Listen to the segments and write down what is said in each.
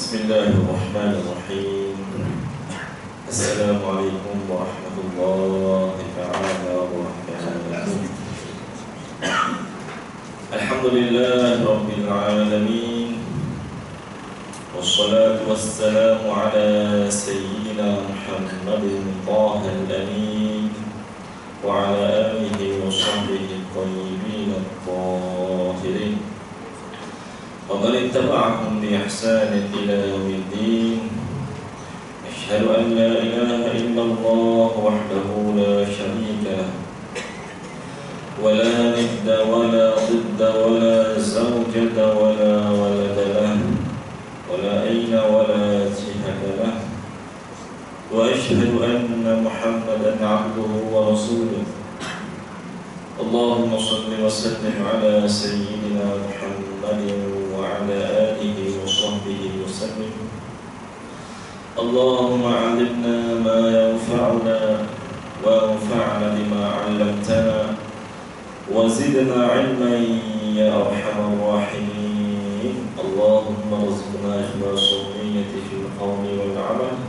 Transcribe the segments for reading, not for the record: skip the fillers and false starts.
Bismillahirrahmanirrahim. Assalamualaikum warahmatullahi wabarakatuh. Alhamdulillah Rabbil Alamin. Wassalatu wassalamu ala Sayyidina Muhammadin Tahal Amin wa ala alihi wa sahbihi tayyibin at-tahirin wa man ittaba'ahum bi ihsanin ila yaumiddin. Asyhadu an la ilaha illallah wahdahu la syarika lahu wa la nidda wa la didda wa la zawjata wa la walada lahu wa la ayna wa la jihada lahu wa asyhadu anna Muhammadan abduhu wa rasuluh. Allahumma salli wa sallim ala sayyidina Muhammadin wa ala alihi wa sahbihi wa sallim. Allahumma 'allimna ma yanfa'una wa anfa'na bima 'allamtana wa zidna 'ilman ya arhamar rahimin. Allahumma rizqna ikhlasa niyyati fil qawli wal 'amal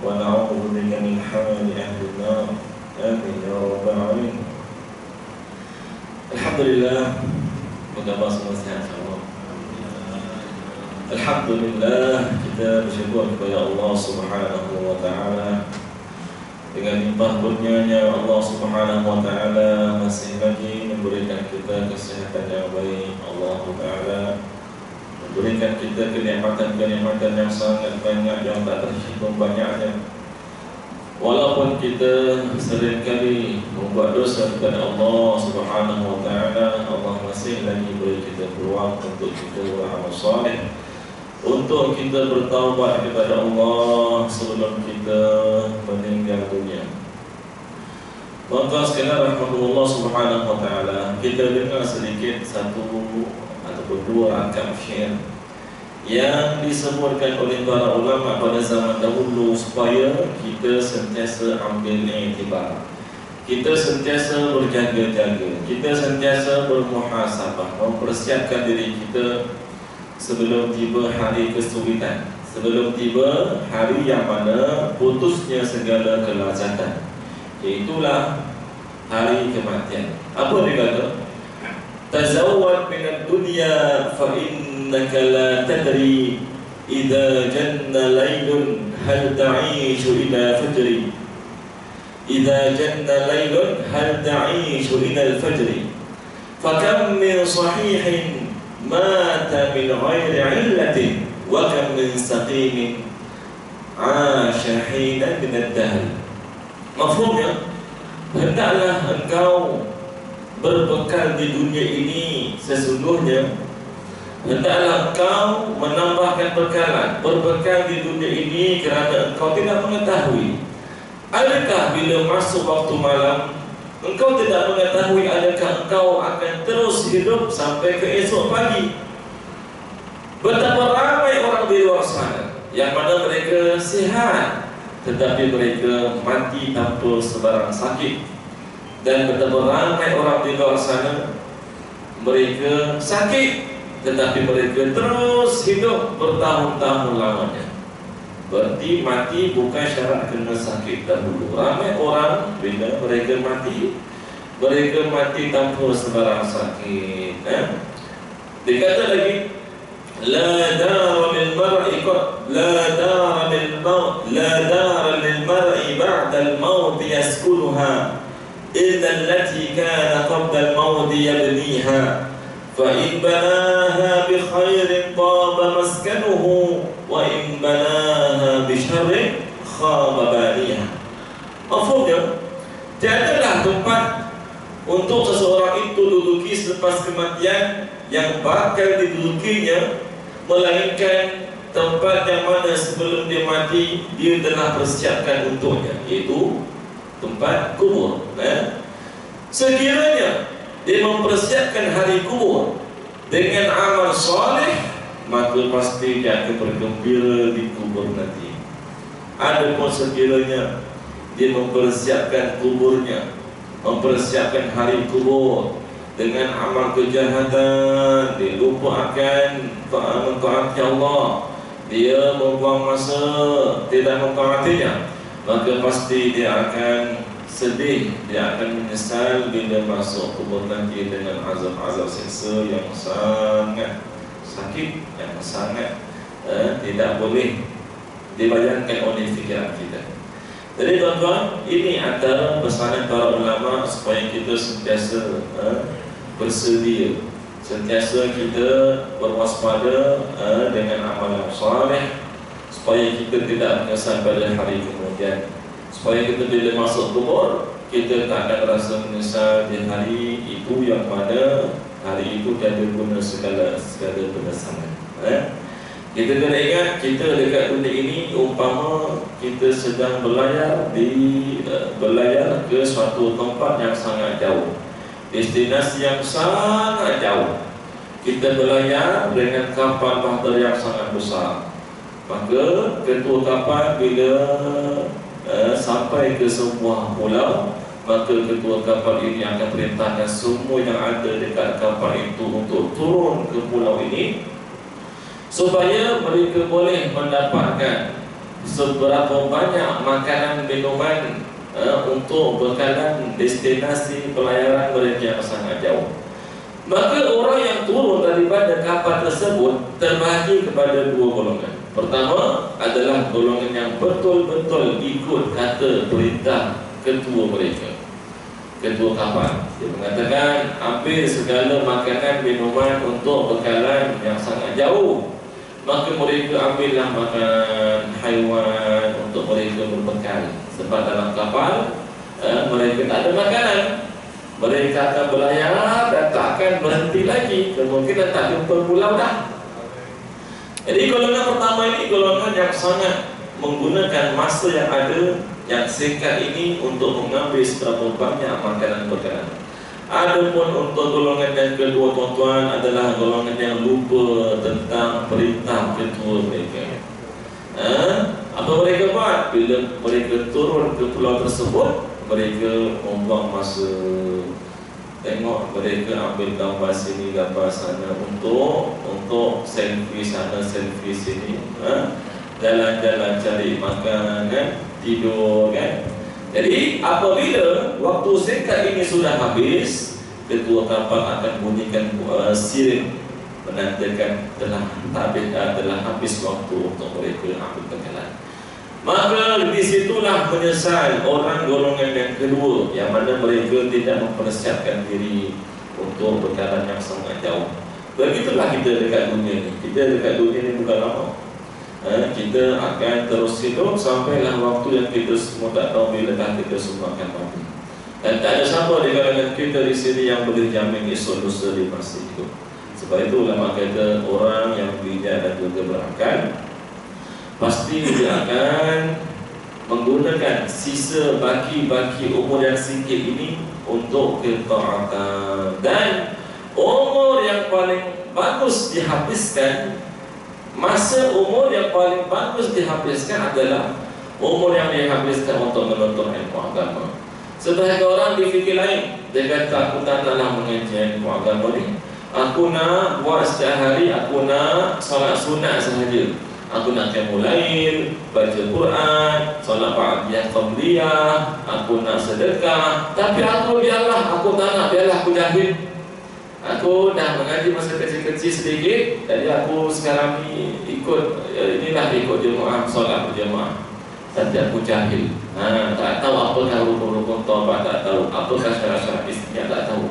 wa na'udzu bika min hamali ahli an-nar. Amin ya rabbal alamin. Alhamdulillah, moga semua sehat Allah. Alhamdulillah, kita bersyukur kepada Allah Subhanahu wa taala. Dengan limpah kurnianya Allah Subhanahu wa taala masih lagi memberikan kita kesehatan yang baik. Allah taala memberikan kita kenikmatan-kenikmatan yang sangat banyak yang tak terhitung banyaknya. Walaupun kita seringkali membuat dosa kepada Allah Subhanahu wa taala, Allah masih lagi beri kita peluang untuk kita beramal saleh, untuk kita bertaubat kepada Allah sebelum kita meninggal dunia. Maka sekalian rahmatullah Subhanahu wa taala, kita dengar sedikit satu ataupun dua rangkaian syair yang disebutkan oleh para ulama pada zaman dahulu supaya kita sentiasa ambil iktibar, kita sentiasa berjaga-jaga, kita sentiasa bermuhasabah, mempersiapkan diri kita sebelum tiba hari kesulitan, sebelum tiba hari yang mana putusnya segala kelazatan, iaitulah hari kematian. Apa dia kata? Tazawwad minad dunya fa innaka la tadri idza janna laylun hal ta'ishu ila fajri, idza janna laylun hal ta'ishu ila al-fajri, fa kam min sahihin mata min ghairi illatin wa kam min saqimin 'asha hinan min ad-dahr. Mafhumnya, hendaklah engkau berbekal di dunia ini, sesungguhnya hendaklah engkau menambahkan bekalan, berbekal di dunia ini kerana engkau tidak mengetahui adakah bila masuk waktu malam, engkau tidak mengetahui adakah engkau akan terus hidup sampai ke esok pagi. Betapa ramai orang di luar sana yang mana mereka sihat tetapi mereka mati tanpa sebarang sakit. Dan betapa ramai orang di luar sana mereka sakit tetapi mereka terus hidup bertahun-tahun lamanya. Berarti mati bukan syarat kena sakit dahulu. Ramai orang bila mereka mati tanpa sebarang sakit. Dikata lagi, la dara lil mar'i ba'da al-maut yaskunuha illa allati kana qabla al-maut yabniha, fa in banaha bi khairin taba maskanuhu wa in banaha bi syarrin khaba baniha. Maksudnya, tiadalah tempat untuk seseorang itu duduki selepas kematian yang bakal didudukinya, melainkan tempat yang mana sebelum dia mati dia telah persiapkan untuknya, iaitu tempat kubur. Sekiranya dia mempersiapkan hari kubur dengan amal soleh, maka pasti dia akan bergembira di kubur nanti. Adapun sekiranya dia mempersiapkan kuburnya, mempersiapkan hari kubur dengan amal kejahatan, dia lupakan mentaati Allah, dia membuang masa, tidak mentaatinya, maka pasti dia akan sedih, dia akan menyesal bila masuk kubur nanti dengan azab-azab siksa yang sangat sakit, yang sangat tidak boleh dibayangkan oleh fikiran kita. Jadi tuan-tuan, ini antara pesanan para ulama supaya kita sentiasa bersedia, sentiasa kita berwaspada dengan amalan soleh, supaya kita tidak menyesal pada hari kemudian, supaya kita bila masuk kubur kita tak akan rasa menyesal di hari itu, yang mana hari itu tiada guna segala penyesalan. Kita kena ingat, kita dekat dunia ini umpama kita sedang berlayar ke suatu tempat yang sangat jauh, destinasi yang sangat jauh. Kita berlayar dengan kapal bahtera yang sangat besar. Maka ketua kapal bila sampai ke sebuah pulau, maka ketua kapal ini akan perintahkan semua yang ada dekat kapal itu untuk turun ke pulau ini, supaya mereka boleh mendapatkan seberapa banyak makanan minuman untuk bekalan destinasi pelayaran mereka yang sangat jauh. Maka orang yang turun daripada kapal tersebut terbahagi kepada dua golongan. Pertama adalah golongan yang betul-betul ikut kata perintah ketua mereka, ketua kapal. Dia mengatakan ambil segala makanan minuman untuk bekalan yang sangat jauh. Maka mereka ambillah makanan haiwan untuk mereka berbekal. Sebab dalam kapal mereka tak ada makanan, mereka akan berlayar dan tak akan berhenti lagi, kemungkinan tak jumpa pulau dah. Jadi golongan pertama ini golongan yang sangat menggunakan masa yang ada, yang singkat ini untuk mengambil seberapa banyak makanan bekalan. Adapun untuk golongan yang kedua tuan-tuan adalah golongan yang lupa tentang perintah ketua mereka. Apa mereka buat? Bila mereka turun ke pulau tersebut, mereka membuang masa. Tengok mereka ambil gambar sini, gambar sana, untuk selfie sana, selfie sini, jalan-jalan cari makan, tidur kan. Jadi apabila waktu singkat ini sudah habis, ketua kapal akan bunyikan siren menandakan telah habis waktu untuk mereka ambil bekalan. Maka disitulah menyesal orang golongan yang kedua, yang mana mereka tidak mempersiapkan diri untuk bekalan yang sangat jauh. Begitulah kita dekat dunia ni. Kita dekat dunia ni bukan lama. Kita akan terus hidup sampailah waktu yang kita semua tak tahu bila kita semua akan mati. Dan tak ada siapa di kalangan kita di sini yang boleh jamin esok lusa di masa hidup. Sebab itu ulama kata orang yang bijak dan juga berakal pasti dia akan menggunakan sisa baki-baki umur yang sikit ini untuk ketaatan. Dan umur yang paling bagus dihabiskan, masa umur yang paling bagus dihabiskan adalah umur yang dihabiskan untuk menuntut ilmu agama. Sebahagian orang difikir lain, dia kata aku tak naklah mengaji ilmu agama ni, aku nak buat setiap hari, aku nak solat sunat sahaja, aku nak qiyamul lail, baca Quran, solat ba'diyah qabliyah, aku nak sedekah. Tapi aku biarlah, aku tak nak, biarlah aku jahil. Aku dah mengaji masa kecil-kecil sedikit, jadi aku sekarang ni ikut jemaah, solat berjemaah. Tapi aku jahil, tak tahu apakah rukun-rukun taubat, tak tahu apakah syarat-syarat istiqamah, tak tahu.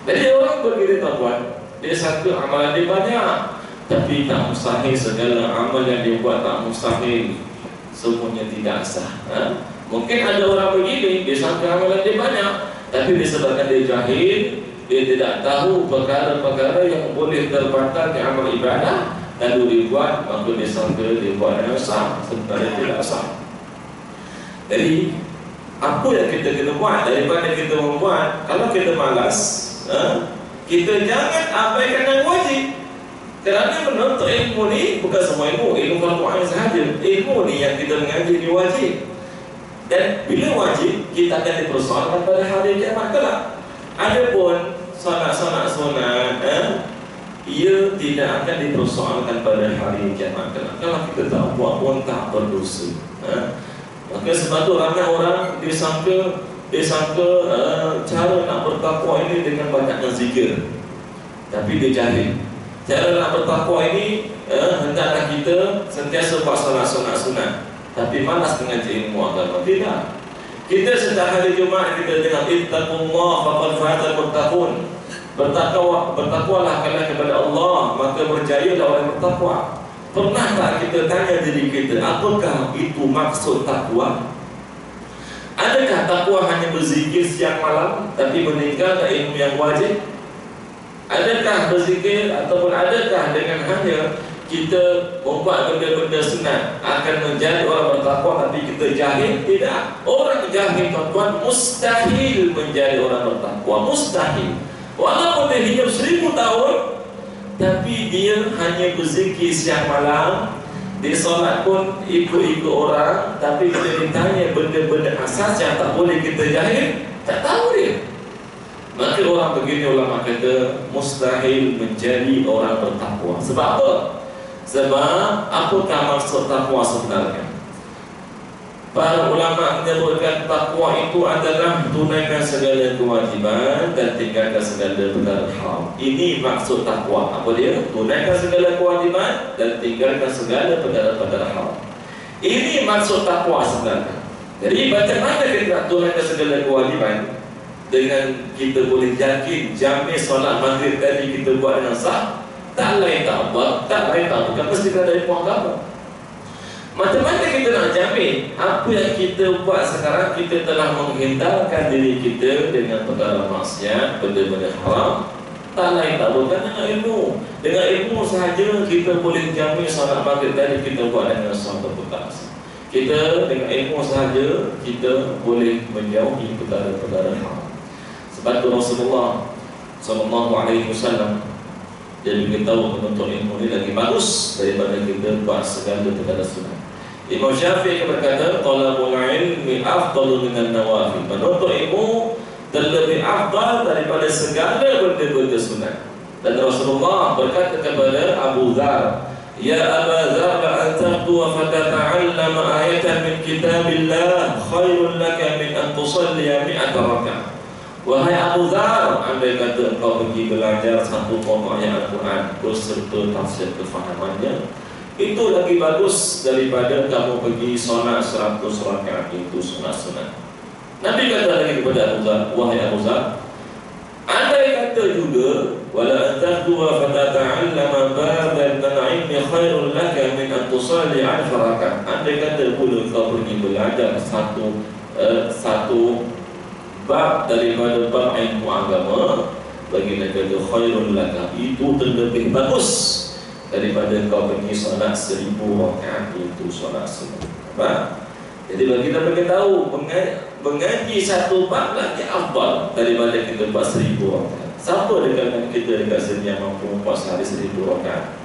Jadi orang begitu tuan-tuan, dia satu amalan dia banyak, tapi tak mustahil segala amal yang dia buat, tak mustahil semuanya tidak sah. Mungkin ada orang begini, dia sangka amalan dia banyak, tapi disebabkan dia jahil, dia tidak tahu perkara-perkara yang boleh terbatalkan amal ibadah, lalu dibuat, maka dia sangka dia buat yang sah, sebenarnya tidak sah. Jadi apa yang kita kena buat daripada kita membuat? Kalau kita malas, kita jangan abaikan yang wajib. Kerana menuntut ilmu ni bukan semua ilmu Al-Quran sahaja. Ilmu ni yang kita mengaji ni wajib. Dan bila wajib, kita akan dipersoalkan pada hari kiamat kelak. Adapun solat sunat, ia tidak akan dipersoalkan pada hari kiamat kelak. Kalau kita tak buat pun tak berdosa. Maka sebab tu ramai orang disangka cara nak bertakwa ini dengan banyaknya zikir, tapi dia jahil. Cara nak bertakwa ini hendaklah kita sentiasa buat solat sunat, tapi malas dengan ilmu agama. Tidak. Kita setiap hari Jumaat kita dengar ittaqullah faqad fazal muttaqun. Bertakwalah kalian kepada Allah, maka berjayalah orang bertakwa. Pernah tak kita tanya diri kita, apakah itu maksud takwa? Adakah takwa hanya berzikir siang malam tapi meninggalkan ilmu yang wajib? Adakah berzikir ataupun adakah dengan hanya kita membuat benda-benda sunat akan menjadi orang bertakwa tapi kita jahil? Tidak. Orang jahil tuan-tuan mustahil menjadi orang bertakwa, mustahil. Walaupun dia hidup 1000 tahun, tapi dia hanya berzikir siang malam, dia solat pun ikut-ikut orang, tapi bila ditanya benda-benda asas yang tak boleh kita jahil, tak tahu dia. Maka orang begini, ulama kata mustahil menjadi orang bertakwa. Sebab apa? Sebab apakah maksud takwa sebenarnya? Para ulama menyebutkan takwa itu adalah tunaikan segala kewajiban dan tinggalkan segala perkara haram. Ini maksud takwa. Apa dia? Tunaikan segala kewajiban dan tinggalkan segala perkara haram. Ini maksud takwa sebenarnya. Jadi macam mana kita nak tunaikan segala kewajiban? Dengan kita boleh yakin jamin solat maghrib tadi kita buat dengan sah, tak lain tak apa, tak lain tak bukan mesti ada ilmu agama. Macam mana kita nak jamin apa yang kita buat sekarang kita telah menghindarkan diri kita dengan perkara maksiat, benda-benda haram? Tak lain tak bukan dengan ilmu. Dengan ilmu sahaja kita boleh jamin solat maghrib tadi kita buat dengan sah atau tak sah. Kita dengan ilmu sahaja kita boleh menjauhi perkara-perkara haram. Sebab tu Rasulullah SAW dia beritahu menuntut ilmu ini lagi bagus daripada kita buat segala perkara sunat. Imam Syafi'i berkata, talabul ilmi afdalu minan nawafil. Menuntut ilmu terlebih afdal daripada segala benda-benda sunat. Dan Rasulullah berkata kepada Abu Dzar, ya Aba Dzar, la an taqdu wa fatata'allama ayatan min kitabillah khairun laka min an tusalli 100 raka'ah. Wahai Abu Dzar, andai kata engkau pergi belajar satu pokok ayat Al-Quran beserta tafsir kefahamannya, itu lagi bagus daripada kamu pergi solat 100 rakaat itu sunat-sunat. Nabi kata lagi kepada Abu Dzar, wahai Abu Dzar, andai kata juga wala antahdu wa fatata'allama baban min ilmi khairul laka min an tusalli 100 rakaat. Andai kata pula kau pergi belajar satu bab daripada bab ilmu agama, bagi negara khairul laka, itu terlebih bagus daripada kau pergi solat 1000 rakaat itu solat sunat. Jadi bagi kita beritahu mengaji satu bab lagi afdal daripada kita buat 1000 rakaat. Siapa dengan kita dekat sini yang mampu membuat sehari 1000 rakaat?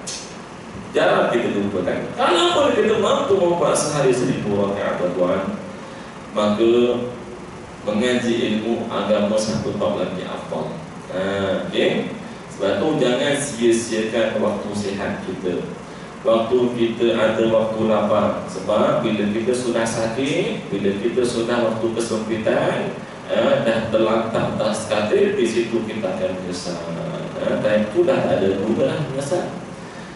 Jarang kita lupakan. Kalau kita mampu membuat sehari 1000 rakaat tuan-tuan, maka mengaji ilmu agama satu bab lagi afdal. Okey. Sebab tu jangan sia-siakan waktu sihat kita. Waktu kita ada waktu lapar. Sebab bila kita sudah sakit, bila kita sudah waktu kesempitan, dah terlantak atas katil, di situ kita akan menyesal. Dan itu dah tak ada guna menyesal.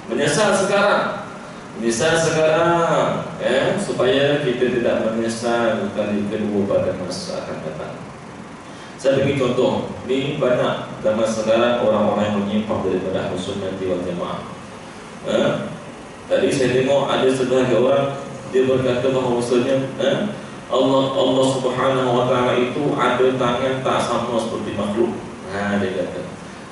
Menyesal sekarang. Menyesal sekarang, supaya kita tidak menyesal kali kedua pada masa akan datang. Saya bagi contoh, ni banyak zaman sekarang orang-orang yang menyimpang daripada Ahlus Sunnah wal Jamaah. Tadi saya tengok ada sebahagian orang dia berkata bahawasanya Allah Subhanahu wa taala itu ada tangan tak sama seperti makhluk. Dia kata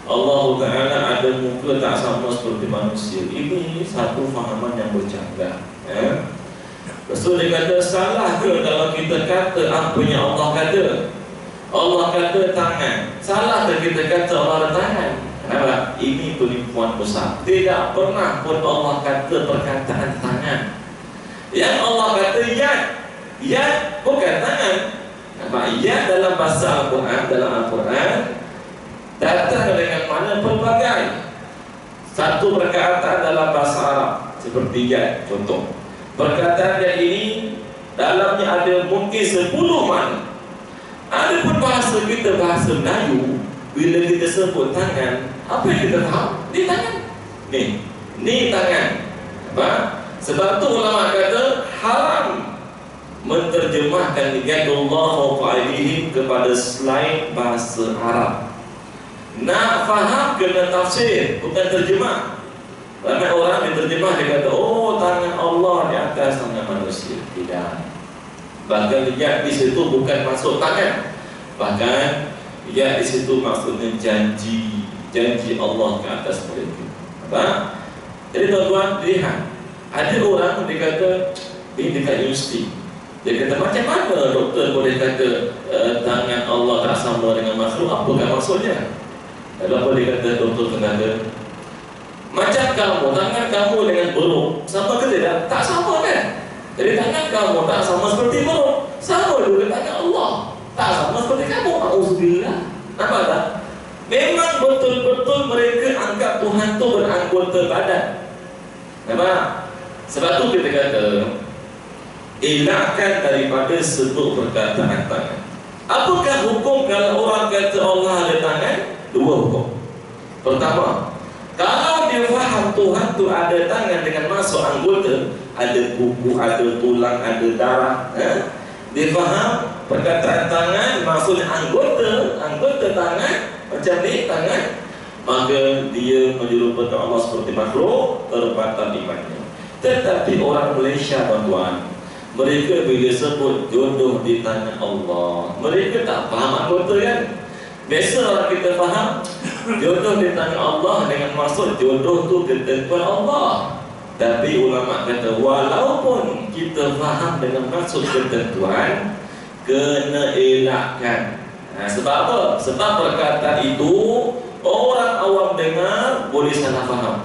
Allah Ta'ala ada muka tak sama seperti manusia. Ini satu fahaman yang bercanggah. Lepas tu dia kata, salah ke kalau kita kata apa yang Allah kata? Allah kata tangan. Salah ke kita kata Allah ada tangan? Kenapa? Ini penipuan besar. Tidak pernah pun Allah kata perkataan tangan. Yang Allah kata yad. Yad bukan tangan. Yad dalam bahasa Al-Quran, datang dengan mana pelbagai. Satu perkataan dalam bahasa Arab seperti yad, contoh. Perkataan yad ini dalamnya ada mungkin 10 makna. Adapun bahasa kita, bahasa Melayu, bila kita sebut tangan, apa yang kita tahu? Ni tangan. Ni tangan. Apa? Sebab tu ulama kata haram menterjemahkan yadullah fawqa aydihim kepada selain bahasa Arab. Nak faham kena tafsir, bukan terjemah. Ramai orang diterjemah dia kata, oh tangan Allah di atas tangan manusia. Tidak. Bahkan yad di situ bukan maksud tangan. Bahkan yad di situ maksudnya janji Allah ke atas mereka. Apa? Jadi tuan-tuan lihat, ada orang dia kata ini dekat universiti. Dia kata macam mana doktor boleh kata tangan Allah tak sama dengan makhluk? Apakah maksudnya? Lalu apa dia kata doktor kata, macam kamu, tangan kamu dengan buruk sama ke tidak? Tak sama kan? Jadi tangan kamu tak sama seperti buruk, sama juga tangan Allah tak sama seperti kamu. Auzubillah. Nampak tak? Memang betul-betul mereka anggap Tuhan itu beranggota badan. Nampak? Sebab tu kita kata elakkan daripada sebut perkataan tangan. Apakah hukum kalau orang kata Allah ada tangan? Dua hukum. Pertama, kalau dia faham Tuhan tu ada tangan dengan masuk anggota, ada kuku, ada tulang, ada darah, dia faham perkataan tangan maksudnya anggota tangan, macam ni tangan, maka dia menyerupakan Allah seperti makhluk, terbatal imannya. Tetapi orang Malaysia, tuan-tuan, mereka bila sebut jodoh di tangan Allah, mereka tak faham anggota kan? Biasa orang kita faham jodoh di tangan Allah dengan maksud jodoh tu ketentuan Allah. Tapi ulama kata walaupun kita faham dengan maksud ketentuan, kena elakkan. Sebab apa? Sebab perkataan itu orang awam dengar boleh salah faham.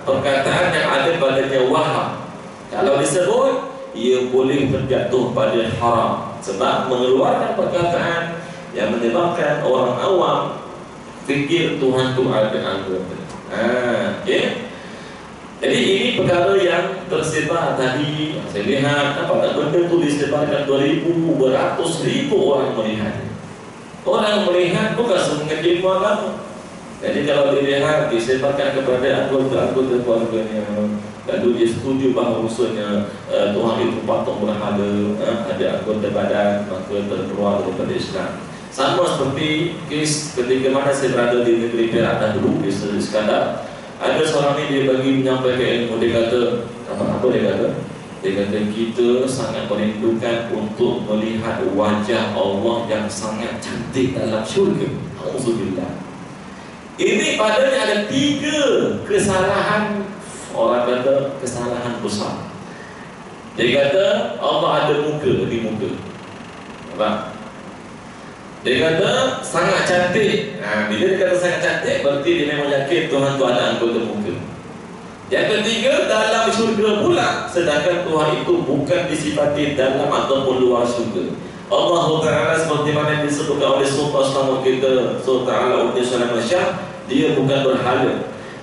Perkataan yang ada padanya waham, kalau disebut ia boleh terjatuh pada haram. Sebab mengeluarkan perkataan yang menyebabkan orang awam fikir Tuhan itu ada anggota. Okay? Jadi ini perkara yang tersebar tadi. Saya lihat apa benda itu disebarkan 2,000, beratus ribu orang melihat. Orang melihat bukan semuanya ilmu agama. Jadi kalau dilihat disebarkan kepada anggota-anggota keluarganya, lalu dia setuju bahawasanya Tuhan itu patung berhala, ada anggota badan, maka terkeluar daripada Islam. Sama seperti kes ketika mana saya berada di negeri Perak dahulu, di Iskandar. Ada seorang ni dia bagi menyampaikan ilmu. Dia kata apa dia kata? Dia kata kita sangat merindukan untuk melihat wajah Allah yang sangat cantik dalam syurga. Alhamdulillah. Ini padanya ada 3 kesalahan. Orang kata kesalahan besar. Dia kata Allah ada muka di muka. Apa? Dia kata sangat cantik. Bila dia kata sangat cantik, berarti dia memang yakin Tuhan tu ada anggota muka. Yang ketiga, dalam syurga pula, sedangkan Tuhan itu bukan disifati dalam ataupun luar syurga. Allah Ta'ala seperti mana yang disebutkan oleh Sultan Selamat kita, Sultan Ta'ala Salam Masyah, dia bukan berhala,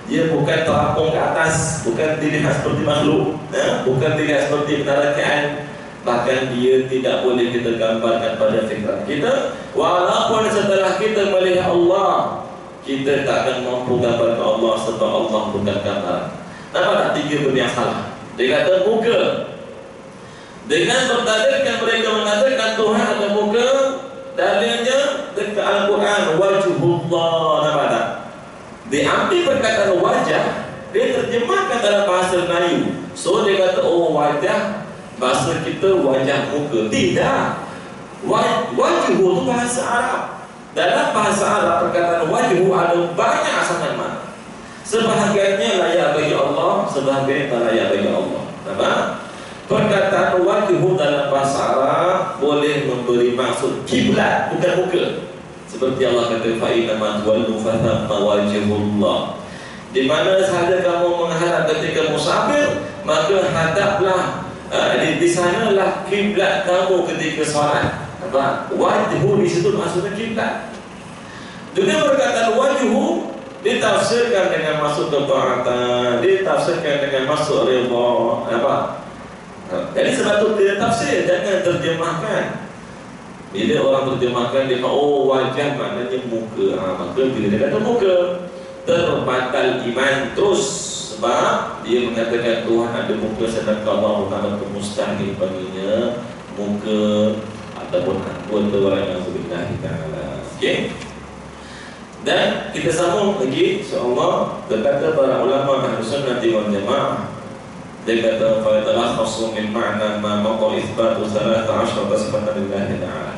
dia bukan terapung ke atas, bukan dilihat seperti makhluk, bukan dilihat seperti penerakaan. Bahkan dia tidak boleh kita gambarkan pada fikiran kita. Walaupun setelah kita melihat Allah, kita tak akan mampu gambarkan Allah sebab Allah bukan gambaran. Nampak tak 3 benda yang salah? Dia kata muka. Dengan berdalilkan mereka mengatakan Tuhan ada muka, dalilnya dekat Al-Quran wajhullah. Nampak tak? Diambil perkataan wajah, dia terjemahkan dalam bahasa Melayu. So dia kata oh wajah, bahasa kita wajah muka. Tidak. Wajhu itu bahasa Arab. Dalam bahasa Arab perkataan wajhu ada banyak sangat makna. Sebahagiannya layak bagi Allah, sebahagiannya tak layak bagi Allah. Nampak? Perkataan wajhu dalam bahasa Arab boleh memberi maksud kiblat, bukan muka. Seperti Allah kata fa inna ma tuwallu fa thamma wajhullah. Di mana sahaja kamu menghadap ketika musafir, maka hadaplah di sanalah kiblat kamu ketika solat. Apa? Wajhu di situ maksudnya kiblat. Dengan perkataan wajhu ditafsirkan dengan masuk ketaatan, ditafsirkan dengan masuk redha, apa? Jadi sebab itu dia tafsir, jangan terjemahkan. Bila orang terjemahkan dia kata, oh wajah maknanya muka, maka bila dia kata muka, terbatal iman terus. Sebab dia mengatakan Tuhan ada muka, sedangkan Allah Ta'ala itu mustahil baginya muka ataupun anggota orang yang sebenarnya ta'ala. Okay? Dan kita sambung lagi, insyaAllah, berkata para ulama Ahlus Sunnah wal Jamaah, dia kata فَيَتَلَخَّصُ مِنْ مَعْنَى مَا مَضَى إِثْبَاتُ 13 صِفَةً لِلَّهِ تَعَالَى.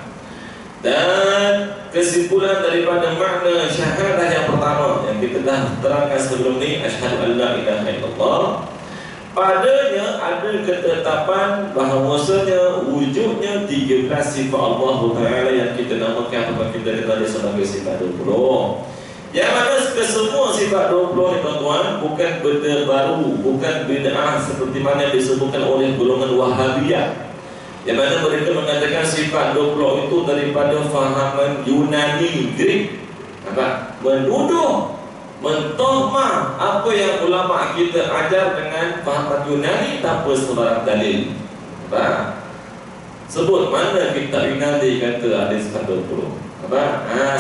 Dan kesimpulan daripada makna syahadah yang pertama yang kita dah terangkan sebelum ni, asyhadu an la ilaha illallah, padanya ada ketetapan bahawasanya wujudnya 13 sifat Allah Ta'ala yang kita namakan atau kita kenali sebagai sifat 20. Yang mana kesemua sifat 20 ni tuan-tuan bukan benda baru, bukan bid'ah seperti mana disebutkan oleh golongan Wahabiyah, yang mana mereka mengatakan sifat 20 itu daripada fahaman Yunani, Greek. Menuduh, mentohmah apa yang ulama kita ajar dengan fahaman Yunani tanpa sebarang dalil. Sebut mana kitab Yunani kata ada sifat 20.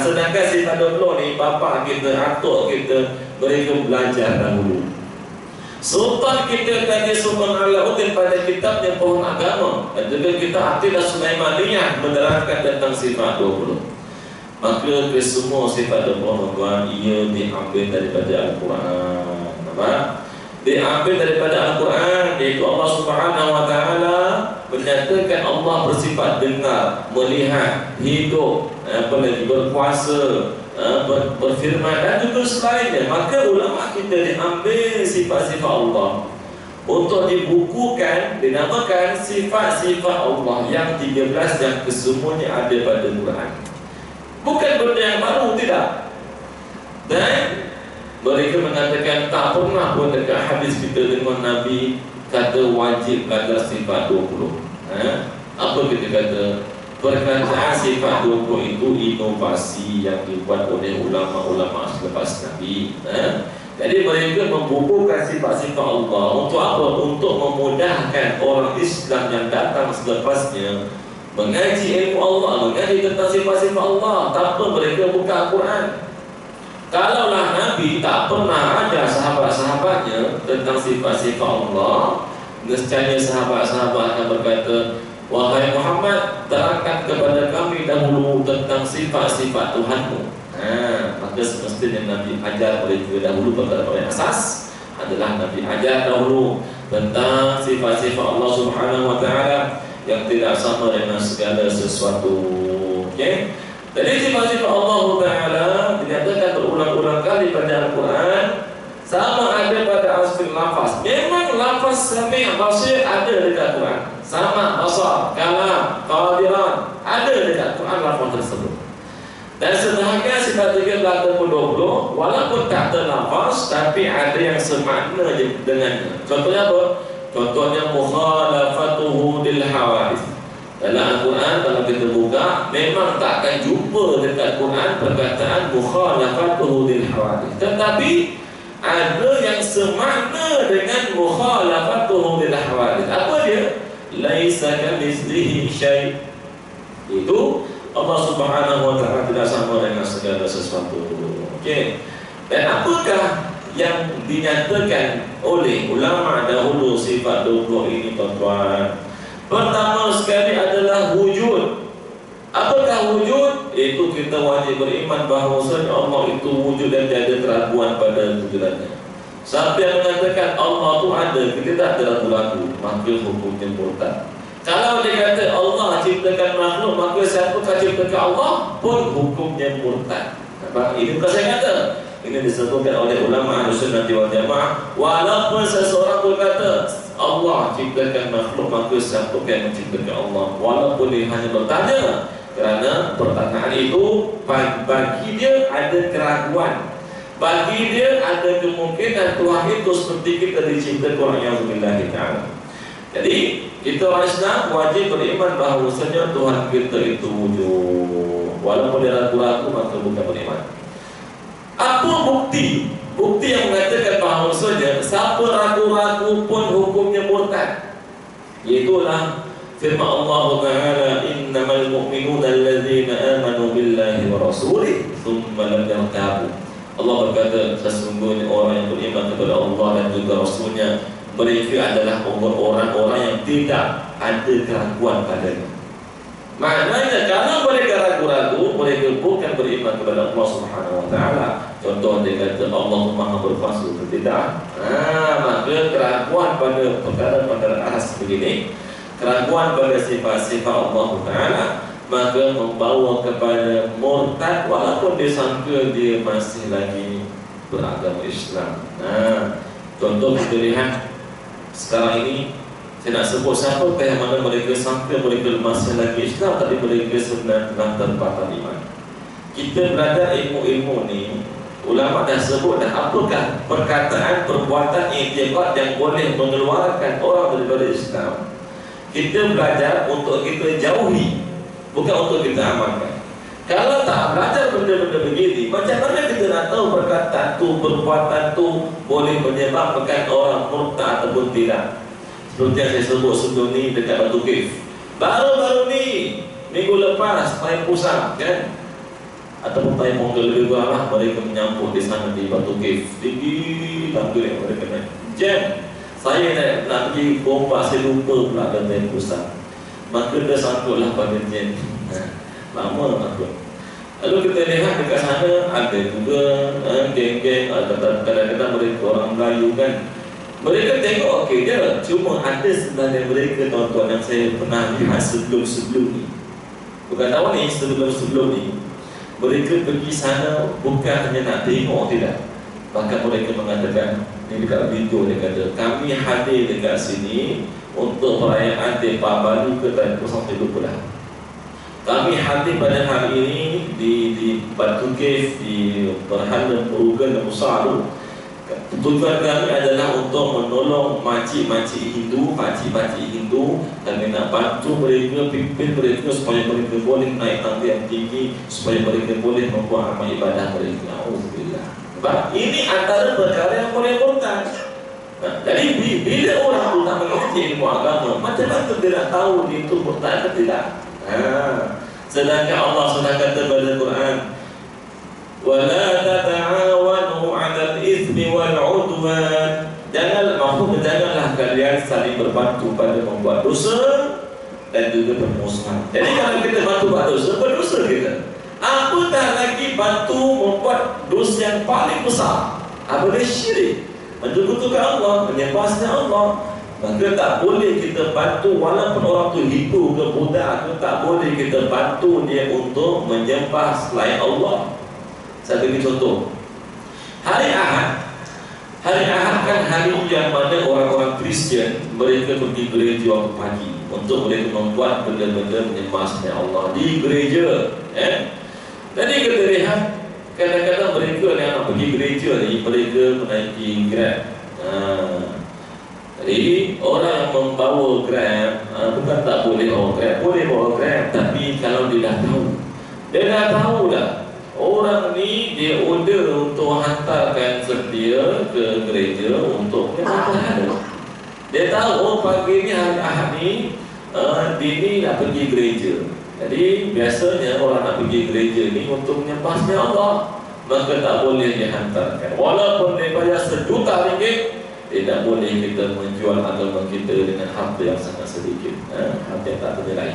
Sedangkan sifat 20 ni bapa kita, atuk kita, mereka belajar dahulu. Sultan kita tadi Sultan Alauddin pada kitabnya Pohon Agama, juga kita Aqidah Sulaimaniyah menerangkan tentang sifat 20. Maka kesemua sifat 20 tuan, ia diambil daripada Al-Quran. Diambil daripada Al-Quran, iaitu Allah Subhanahu Wa Taala menyatakan Allah bersifat dengar, melihat, hidup, berkuasa, berfirman dan juga selainnya. Maka ulama kita diambil sifat-sifat Allah untuk dibukukan, dinamakan sifat-sifat Allah yang 13 yang kesemuanya ada pada Quran. Bukan benda yang baru, tidak. Dan mereka mengatakan tak pernah pun dekat hadis kita dengan Nabi kata wajib belajar sifat 20. Apa kita kata? Perkataan sifat 20 itu inovasi yang dibuat oleh ulama-ulama selepas Nabi. Jadi mereka membubuhkan sifat-sifat Allah untuk apa? Untuk memudahkan orang Islam yang datang selepasnya mengaji ilmu Allah, mengaji tentang sifat-sifat Allah tanpa mereka buka Al-Quran. Kalaulah Nabi tak pernah ada sahabat-sahabatnya tentang sifat-sifat Allah, nescaya sahabat-sahabat akan berkata, wahai Muhammad, terangkan kepada kami dahulu tentang sifat-sifat Tuhanmu. Maka semestinya Nabi ajar mereka dahulu. Perkara yang asas adalah Nabi ajar dahulu tentang sifat-sifat Allah Subhanahu Wa Taala yang tidak sama dengan segala sesuatu. Okay? Jadi sifat-sifat Allah Ta'ala dinyatakan berulang-ulang kali pada Al-Quran, sama ada pada aspek lafaz. Memang lafaz sami' basir ada dekat Quran. Sama, basar, kalam, qadiran, ada dekat Quran lafaz tersebut. Dan sebahagian sifat 13 ataupun 20 walaupun tak terlafaz tapi ada yang semakna dengannya. Contohnya apa? Contohnya mukhalafatuhu lil hawadits. Dalam Al-Quran kalau kita buka, memang tak akan jumpa dekat Quran perkataan mukhalafatuhu lil hawadits. Tetapi ada yang semakna dengan mukhalafatuhu lil hawadits. Apa dia? Laisa kamitslihi syai'. Itu Allah Subhanahu Wa Taala tidak sama dengan segala sesuatu. Okey. Dan apakah yang dinyatakan oleh ulama dahulu sifat 20 ini tuan-tuan? Pertama sekali adalah wujud. Apakah wujud? Itu kita wajib beriman bahawasanya Allah itu wujud dan tiada keraguan pada wujudannya. Siapa yang mengatakan Allah itu ada, kita tak ada ragu-ragu, maka hukumnya murtad. Kalau dia kata Allah ciptakan makhluk, maka siapakah ciptakan Allah pun hukumnya murtad. Ini bukan saya kata. Ini disebutkan oleh ulama Ahlus Sunnah wal Jamaah. Walaupun seseorang berkata Allah ciptakan makhluk, maka siapakah yang menciptakan Allah, walaupun dia hanya bertanya, kerana pertanyaan itu bagi dia ada keraguan, bagi dia ada kemungkinan Tuhan itu seperti kita diciptakan orang yang billahi ta'ala. Jadi kita orang Islam wajib beriman bahawasanya Tuhan kita itu wujud. Walaupun dia ragu-ragu, maka bukan beriman. Apa bukti. Bukti yang mengatakan bahawasanya siapa ragu-ragu pun hukumnya murtad. Itulah firman Allah Ta'ala, innamal mu'minuna alladzina amanu billahi wa rasulih thumma lam yartabu. Allah berkata, sesungguhnya orang yang beriman kepada Allah dan juga Rasulnya, mereka adalah orang-orang yang tidak ada keraguan padanya. Maknanya kalau mereka ragu-ragu, mereka bukan beriman kepada Allah Subhanahu Wa Taala. Contoh dia kata Allah Maha berkuasa atau tidak, maka keraguan pada perkara-perkara asas begini, keraguan pada sifat-sifat Allah Taala, maka membawa kepada murtad walaupun disangka dia masih lagi beragama Islam. Contoh kita lihat sekarang ini, saya nak sebut siapa yang mana mereka sampai mereka masih lagi Islam tapi mereka sebenarnya telah terbatal iman. Kita belajar ilmu-ilmu ni, ulama dah sebut dah apakah perkataan, perbuatan, i'tiqad yang boleh mengeluarkan orang daripada Islam. Kita belajar untuk kita jauhi, bukan untuk kita amalkan. Kalau tak belajar benda-benda begini, macam mana kita nak tahu perkataan tu, perbuatan tu boleh menyebabkan orang murtad ataupun tidak? Seperti yang saya sebut sebelum ni dekat Batu Cave. Baru-baru ni, minggu lepas, Taim Pusat kan, ataupun Taim Mongol lebih kurang lah, mereka menyampuk di sana di Batu Cave. Tinggi tangga yang mereka naik. Jam, saya nak pergi bomba, saya lupa pula dan Taim Pusat. Maka dia sangkutlah pada jam. Lama takut. Lalu kita lihat dekat sana ada juga geng-geng, kadang-kadang mereka orang Melayu kan. Mereka tengok okey je, cuma ada sebenarnya mereka tuan-tuan yang saya pernah lihat sebelum-sebelum ni. Bukan tahun ni, sebelum-sebelum ni. Mereka pergi sana bukan hanya nak tengok, tidak. Bahkan mereka mengatakan, ni dekat video dia kata, kami hadir dekat sini untuk perayaan Depa Baru ke Taim sampai lupa dah. Kami hadir pada hari ini di Batu Cave, di Berhala Murugan dan Musaru. Tujuan kami adalah untuk menolong makcik-makcik Hindu, pakcik-pakcik Hindu, kami nak bantu mereka, pimpin mereka supaya mereka boleh naik tangga yang tinggi, supaya mereka boleh membuat amal ibadah mereka. Alhamdulillah. Sebab ini antara perkara yang boleh murtad. Jadi bila orang tu tak mengerti ilmu agama, macam mana dia nak tahu dia itu murtad atau tidak? Sedangkan Allah sudah kata pada Quran, وَلَا تَتَعَاوَنُوا عَلَى الْإِثْمِ وَالْعُدْوَانِ. Janganlah kalian saling berbantu pada membuat dosa dan juga permusuhan. Jadi kalau kita bantu buat dosa, berdosa kita. Apatah lagi bantu membuat dosa yang paling besar, apa dia? Syirik, menyekutukan Allah, menyembah Allah. Maka tak boleh kita bantu walaupun orang tu Hindu ke Buddha, tak boleh kita bantu dia untuk menyembah selain Allah. Saya bagi contoh. Hari Ahad kan hari yang mana orang-orang Kristian mereka pergi gereja waktu pagi untuk mereka membuat benda-benda menyembah selain Allah di gereja. Jadi kita lihat kadang-kadang mereka yang nak pergi gereja ni mereka menaiki Grab. Jadi orang yang membawa Grab bukan tak boleh bawa Grab, boleh bawa Grab, tapi kalau dia dah tahu dah orang ni dia order untuk hantarkan setia ke gereja untuk menyembah. Dia tahu pagi ni hari Ahad ni dia ni nak pergi gereja. Jadi biasanya orang nak pergi gereja ni untuk menyembah Allah, maka tak boleh dihantarkan. Walaupun dia bayar RM1 juta, tidak boleh kita menjual agama kita dengan harta yang sangat sedikit, harta yang tak bernilai.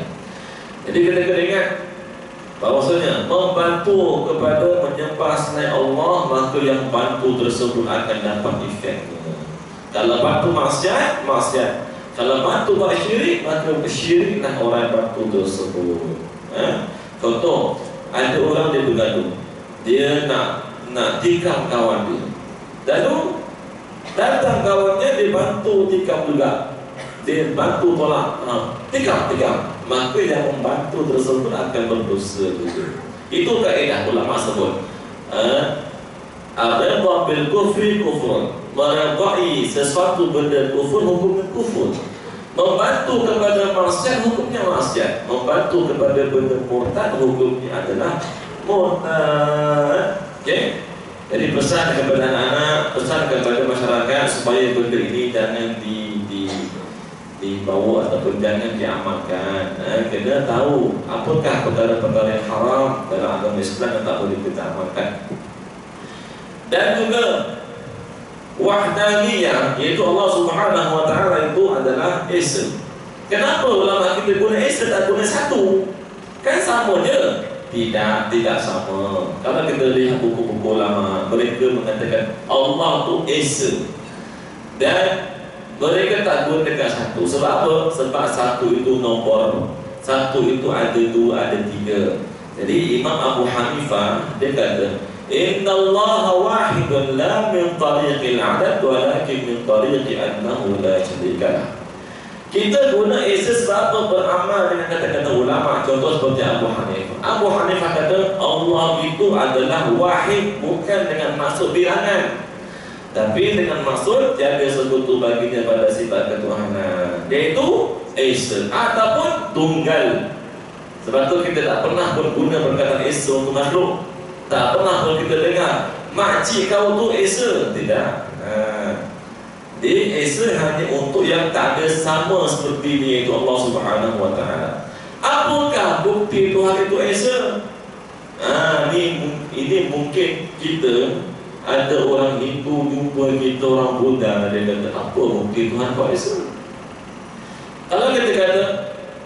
Jadi kita kena ingat bahwasanya membantu kepada menyembah selain Allah, maka yang bantu tersebut akan dapat efeknya. Kalau bantu maksiat, maksiat. Kalau bantu buat syirik, maka bersyiriklah orang bantu tersebut. Contoh, ada orang dia bergaduh, dia nak tikam kawan dia. Lalu datang kawannya, dia bantu tikam juga. Dia bantu tolak, tikam. Maka yang membantu tersebut akan berdosa juga. Itu kaedah ulama sebut. Ar-ridha bil kufri kufrun. Meredai sesuatu benda kufur, hukumnya kufur. Membantu kepada maksiat, hukumnya maksiat. Membantu kepada benda murtad, hukumnya adalah murtad. Okey? Jadi pesan kepada anak-anak, pesan kepada masyarakat supaya benda ini jangan dibawa ataupun jangan diamalkan. Kena tahu apakah perkara-perkara yang haram dalam agama Islam yang tak boleh kita amalkan. Dan juga wahdaniyah, iaitu Allah Subhanahu wa taala itu adalah esa. Kenapa ulama kita guna esa tak guna satu? Kan sama je. Tidak sama. Kalau kita lihat buku-buku ulama, mereka mengatakan Allah tu esa. Dan mereka tak guna dekat satu. Sebab apa? Sebab satu itu nombor, satu itu ada dua, ada tiga. Jadi Imam Abu Hanifah dia kata, Inna Allah wahidun la min tariqil adad walakin min tariqi annahu la syarika lah. Kita guna esa sebab apa? Beramal dengan kata-kata ulama. Contoh seperti Abu Hanifah. Abu Hanifah kata Allah itu adalah wahid, bukan dengan maksud bilangan, tapi dengan maksud tiada sekutu baginya pada sifat ketuhanan, iaitu esa ataupun tunggal. Sebab tu kita tak pernah pun guna perkataan esa untuk makhluk. Tak pernah pun kita dengar makcik kau tu esa. Tidak. Jadi esa hanya untuk yang tak ada sama seperti dia, itu Allah Subhanahu wa taala. Apakah bukti Tuhan itu esa? Ini mungkin kita ada orang Hindu jumpa kita orang Buddha, dia kata apa bukti Tuhan kau esa? Kalau kita kata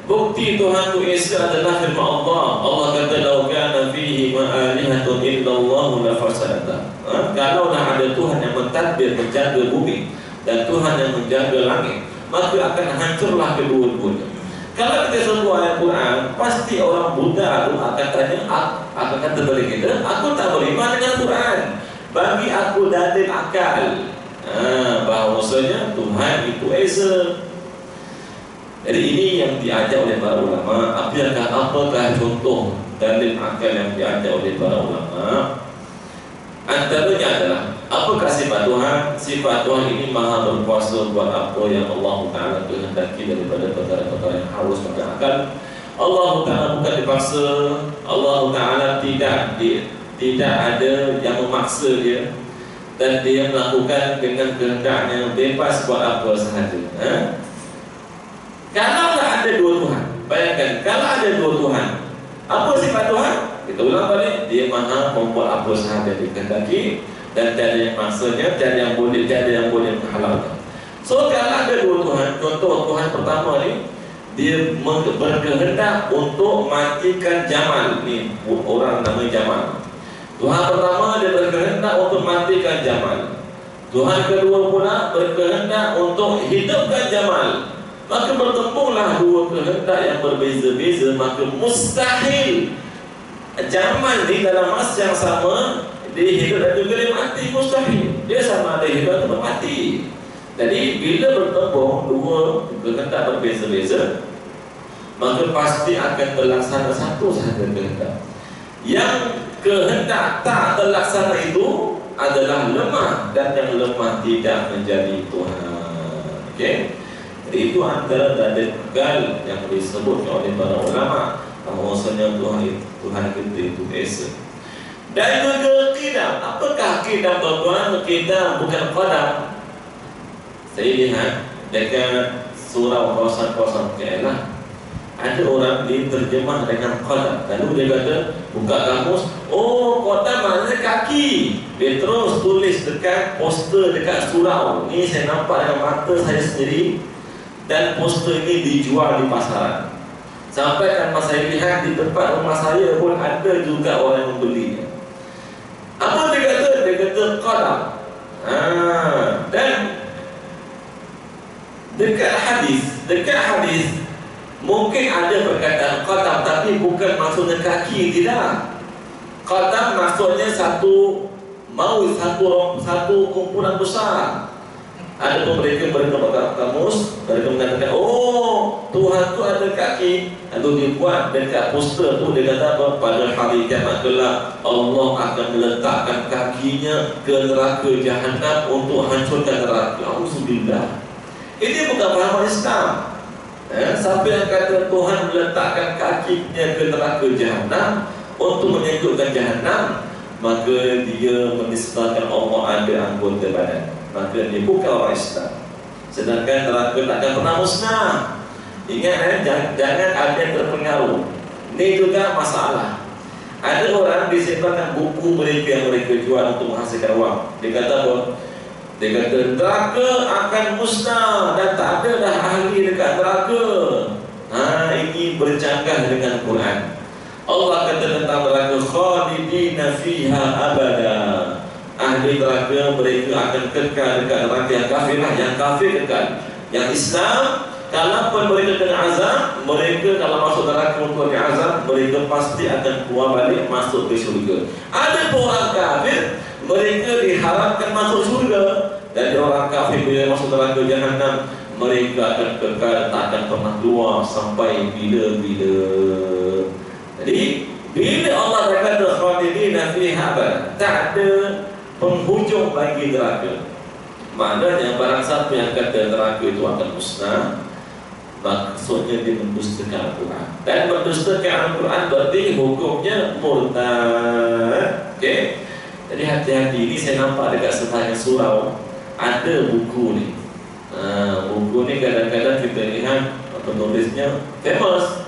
bukti Tuhan itu esa adalah firman Allah. Allah kata lau kana fihi ma'alihatun illallahu la fasadata. Kalau dah ada Tuhan yang mentadbir, menjaga bumi, dan Tuhan yang menjaga langit, maka akan hancurlah kedua-duanya. Kalau kita sebut ayat Quran, pasti orang Buddha itu akan tanya, akan kata kepada kita, aku tak beriman dengan Quran, bagi aku dalil akal bahawasanya Tuhan itu esa. Jadi ini yang diajar oleh para ulama. Apakah contoh dalil akal yang diajar oleh para ulama? Antaranya adalah apakah sifat Tuhan? Sifat Tuhan ini maha berkuasa buat apa yang Allah Ta'ala kehendaki daripada perkara-perkara yang harus pada akal. Allah Ta'ala bukan dipaksa. Allah Ta'ala tidak ada yang memaksa dia, dan dia melakukan dengan kehendaknya, bebas buat apa sahaja. Kalau tak ada dua Tuhan, bayangkan kalau ada dua Tuhan, apa sifat Tuhan? Kita ulang balik, dia maha membuat apa sahaja dikehendaki, dan tiada yang maksanya, tiada yang boleh menghalalkan. So kalau ada dua Tuhan, contoh Tuhan pertama ni, dia berkehendak untuk matikan Jamal. Ni orang nama Jamal. Tuhan pertama dia berkehendak untuk matikan Jamal. Tuhan kedua pula berkehendak untuk hidupkan Jamal. Maka bertempurlah dua kehendak yang berbeza-beza, maka mustahil Jamal ni dalam masa yang sama dia hidup dan juga dia mati. Mustahil. Dia sama ada hidup atau mati. Jadi bila bertempur dua kehendak berbeza-beza, maka pasti akan terlaksana satu sahaja kehendak. Yang kehendak tak terlaksana itu adalah lemah, dan yang lemah tidak menjadi Tuhan. Okey? Itu antara dalil akal yang disebut oleh para ulama bahawasanya Tuhan kita itu esa. Dan juga qidam. Apakah qidam tuan-tuan? Qidam bukan qadam. Saya lihat dekat surau kawasan-kawasan KL ada orang diterjemah dengan qadam. Lalu dia kata, buka kamus, oh qadam maknanya kaki. Dia terus tulis dekat poster dekat surau. Ni saya nampak dengan mata saya sendiri, dan poster ini dijual di pasaran. Sampai kan saya lihat di tempat rumah saya pun ada juga orang yang membelinya. Apa dia kata? Dia kata qadam. Dan dekat hadis mungkin ada perkataan qadam, tapi bukan maksudnya kaki, tidak. Qadam maksudnya satu kumpulan besar. Ada pun mereka berkata kamus, mereka mengatakan, oh Tuhan tu ada kaki. Lalu dia buat dekat poster tu, dia kata apa? Pada hari kiamat kelak Allah akan meletakkan kakinya ke neraka Jahannam untuk hancurkan neraka. Alhamdulillah. Ini bukan pemahaman Islam. Siapa yang kata Tuhan meletakkan kakinya ke neraka Jahannam untuk menyejukkan Jahannam, maka dia menistakan Allah ada anggota badan, maka dia bukan orang Islam. Sedangkan neraka takkan pernah musnah. Ingat jangan ada yang terpengaruh. Ini juga masalah. Ada orang disimpankan buku mereka yang mereka jual untuk menghasilkan wang. Dia kata apa? Dia kata neraka akan musnah dan tak ada dah ahli dekat neraka. Ini bercanggah dengan Quran. Allah kata tentang neraka, khalidina fiha abada. Ahli neraka mereka akan kekal dekat neraka. Yang kafir lah, yang kafir kekal. Yang Islam, kalaupun mereka kena azab, mereka kalau masuk neraka untuk diazab, mereka pasti akan keluar balik masuk ke syurga. Ada orang kafir, mereka diharapkan masuk syurga. Dan orang kafir bila masuk neraka jahanam, mereka akan kekal, tak akan pernah keluar sampai bila-bila. Jadi bila Allah kata khalidina fiha abada, tak ada penghujung bagi neraka. Maknanya barang siapa yang kata neraka itu akan musnah, maksudnya dia mendustakan Al-Quran. Dan mendustakan Al-Quran berarti hukumnya murtad. Okey. Jadi hati-hati. Ini saya nampak dekat sebahagian surau ada buku ni. Buku ni kadang-kadang kita lihat penulisnya famous.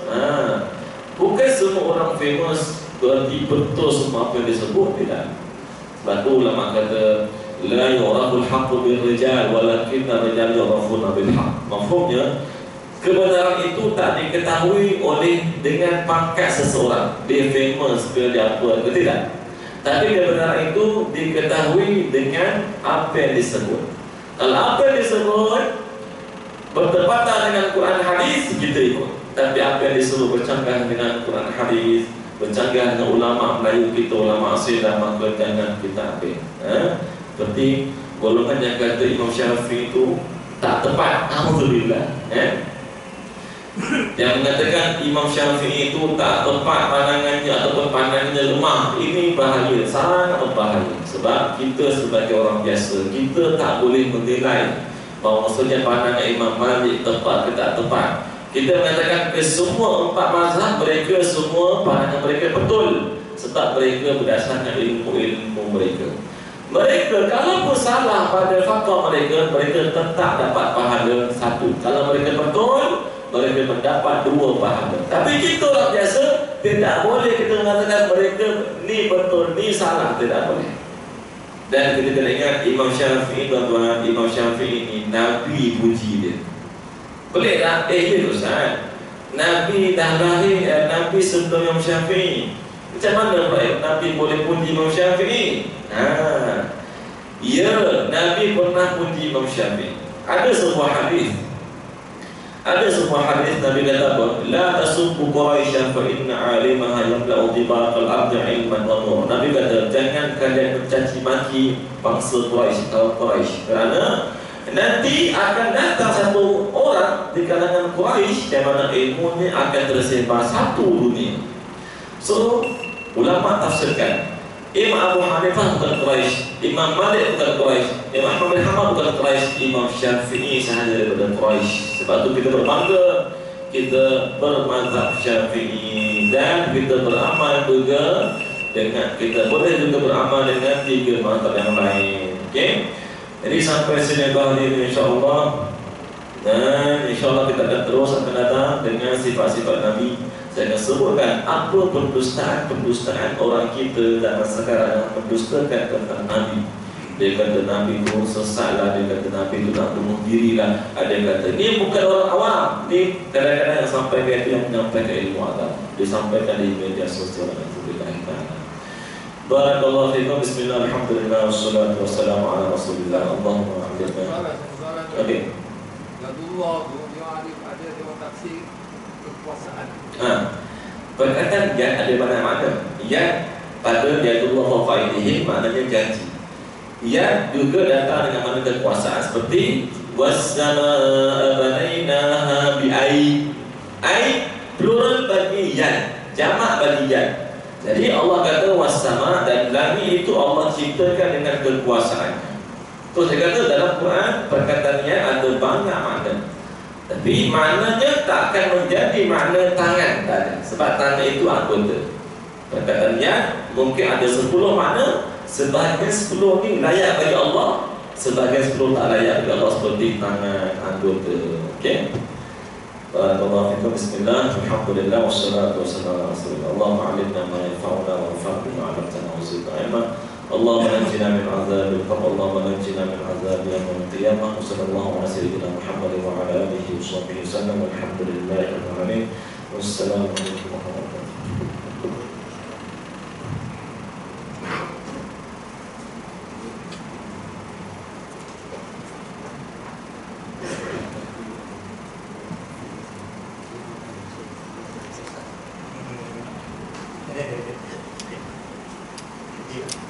Bukan semua orang famous berarti betul semua apa yang disebut, tidak. Sebab tu ulama kata la yu'raful haqqu bil rijal walakinna rijal yu'rafuna bil haqq. Maksudnya kebenaran itu tak diketahui oleh dengan pangkat seseorang. Dia famous ke dia apa ke, tidak. Tapi kebenaran itu diketahui dengan apa yang disebut. Kalau apa yang disebut bertepatan dengan Quran hadis, kita ikut. Tapi apa yang disebut bercanggah dengan Quran hadis, bercanggah dengan ulama Melayu kita, ulama aslilah, maka jangan kita ambil. Seperti golongan yang kata Imam Syafi'i itu tak tepat, alhamdulillah. Yang mengatakan Imam Syafi'i itu tak tepat pandangannya ataupun pandangannya lemah, ini bahaya, sangat berbahaya. Sebab kita sebagai orang biasa, kita tak boleh menilai bahawa maksudnya pandangan Imam Malik tepat ke tak tepat. Kita mengatakan ke semua empat mazhab mereka semua pandangan mereka betul, sebab mereka berdasarkan ilmu-ilmu mereka. Mereka kalau pun salah pada fatwa mereka, mereka tetap dapat pahala satu. Kalau mereka betul, mereka mendapat dua pahala. Tapi kita orang biasa tidak boleh kita mengatakan mereka ni betul, ni salah, tidak boleh. Dan kita kena ingat Imam Syafi'i, tuan-tuan, Imam Syafi'i ini Nabi puji dia. Boleh tak? Ya Ustaz, Nabi dah lahir, Nabi sebelum Imam Syafi'i. Macam mana Nabi boleh puji Imam Syafi'i? Ya, Nabi pernah puji Imam Syafi'i. Ada sebuah hadis Nabi kata apa? La tasubbu Quraisyan fa inna 'alimaha yamla'u tibaqal ardi 'ilman wa nur. Nabi kata jangan kalian mencaci maki bangsa Quraisy, kaum Quraisy, kerana nanti akan datang satu orang di kalangan Quraisy yang mana ilmunya akan tersebar satu dunia. So ulama tafsirkan, Imam Abu Hanifah bukan Quraisy, Imam Malik bukan Quraisy, Imam Ahmad bin Hanbal bukan Quraisy, Imam Syafi'i sahaja daripada Quraisy. Sebab tu kita berbangga, kita bermazhab Syafi'i, dan kita beramal juga dengan, kita boleh juga beramal dengan tiga mazhab yang lain. Okey. Jadi sampai sini ini insya-Allah, dan insya-Allah kita akan terus akan datang dengan sifat-sifat Nabi. Saya akan sebutkan apa pendustaan orang kita zaman sekarang yang mendustakan tentang Nabi. Dia kata Nabi itu sesatlah, dia kata Nabi itu nak bunuh diri lah. Ada yang kata ini bukan orang awam, ini kadang-kadang yang sampai ke itu yang menyampaikan ilmu agama, disampaikan di media sosial dan sebagainya. Barakallahu fiikum. Bismillah, alhamdulillah, wassalatu wassalamu ala rasulillah. Allahumma hamdillah. Okey. Gadullah ada dewan taksir kekuasaan. Perkataan yang ada mana-mana. Yang pada Yadullah wa fa'idihi maknanya janji. Yang juga datang dengan makna kekuasaan, seperti was-samaa'a banainaha bi'ai. Ai plural bagi yan, jamak bagi yan. Jadi Allah kata was-sama', dan langit itu Allah ciptakan dengan kekuasaan. Terus dia kata dalam Quran perkataannya ada banyak makna. Tapi maknanya tak akan menjadi makna tangan, tak ada. Sebab tangan itu anggota. Kata niat mungkin ada 10 makna, sebahagian 10 ni layak bagi Allah, sebahagian 10 tak layak bagi Allah, seperti tangan, anggota. Okey. Barakallahu fikum. Bismillah, alhamdulillah, wassalatu wassalamu ala rasulillah. Allahumma 'allimna ma yanfa'una wanfa'na bima 'allamtana wa zidna ilma. Allahumma najjina min 'adzabil qabr, Allahumma najjina min 'adzabi yaumil qiyamah. Sallallahu ala sayyidina Muhammad wa ala alihi wa sahbihi wasallam. Walhamdulillahi rabbil alamin. Wassalamu alaikum warahmatullahi wabarakatuh. Iya.